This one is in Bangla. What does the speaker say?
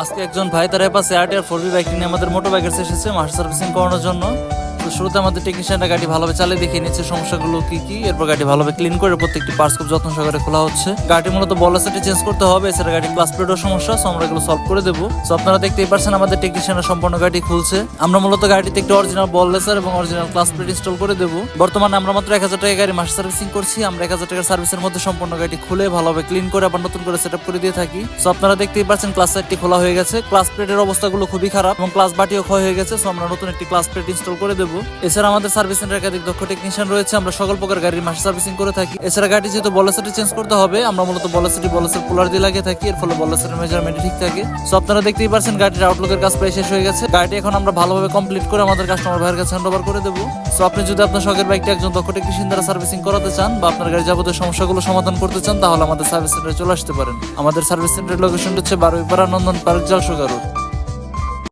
আজকে একজন ভাই তার পাশে আরটিআর 4B বাইকটি নিয়ে আমাদের মোটর বাইকের এসেছে মাস্টার সার্ভিসিং করানোর জন্য। তো শুরুতে আমাদের টেকনিশিয়ানরা গাড়ি ভালোভাবে চালিয়ে দেখিয়ে নিচ্ছে সমস্যাগুলো কি কি, এরপর গাড়ি ভালোভাবে ক্লিন করে প্রত্যেকটি পার্টস খুব যত্ন সহকারে খোলা হচ্ছে। গাড়ি মূলত বলাসিটি চেঞ্জ করতে হবে, এছাড়া গাড়ি ক্লাস প্লেটের সমস্যা, সো আমরা এগুলো সলভ করে দেবো। সো আপনারা দেখতেই পারছেন আমাদের টেকনিশিয়ানরা সম্পূর্ণ গাড়ি খুলছে। আমরা মূলত গাড়িতে একটি অরিজিনাল বললেসার এবং অরিজিনাল ক্লাস প্লেট ইনস্টল করে দেবো। বর্তমানে আমরা মাত্র 1000 টাকা গাড়ি মাস্টার সার্ভিসিং করছি। আমরা 1000 টাকার সার্ভিসের মধ্যে সম্পূর্ণ গাড়ি খুলে ভালোভাবে ক্লিন করে আবার নতুন করে সেটআপ করে দিয়ে থাকি। সো আপনারা দেখতেই পাচ্ছেন ক্লাস সাইডটি খোলা হয়ে গেছে, ক্লাস প্লেটের অবস্থাগুলো খুবই খারাপ এবং ক্লাস বাটিও ক্ষয় হয়ে গেছে। সো আমরা নতুন একটি ক্লাস প্লেট ইনস্টল করে দেবো। এছাড়া আমাদের সার্ভিস সেন্টারে একাধিক দক্ষ টেকনিশিয়ান রয়েছে, আমরা সকল প্রকার গাড়ির মাস্টার সার্ভিসিং করে থাকি। এছাড়া গাড়ি যেহেতু বলাসিটি চেঞ্জ করতে হবে, আমরা মূলত বলাসের পোলার দিয়ে লাগিয়ে থাকি, এর ফলে বলাসের মেজারমেন্ট ঠিক থাকে। সো আপনারা দেখতেই পাচ্ছেন গাড়ির আউটলুকের কাজ প্রায় শেষ হয়ে গেছে। গাড়িটি এখন আমরা ভালোভাবে কমপ্লিট করে আমাদের কাস্টমার ভাইয়ের কাছে হ্যান্ড ওভার করে দেবো। সো আপনি যদি আপনার শখের বাইকটি একজন দক্ষ টেকনিশিয়ান দ্বারা সার্ভিসিং করাতে চান বা আপনার গাড়ির যাবতীয় সমস্যাগুলো সমাধান করতে চান, তাহলে আমাদের সার্ভিস সেন্টারে চলে আসতে পারেন। আমাদের সার্ভিস সেন্টারের লোকেশন হচ্ছে 12 পাড়া নন্দন পার্ক, জালসুগা রোড।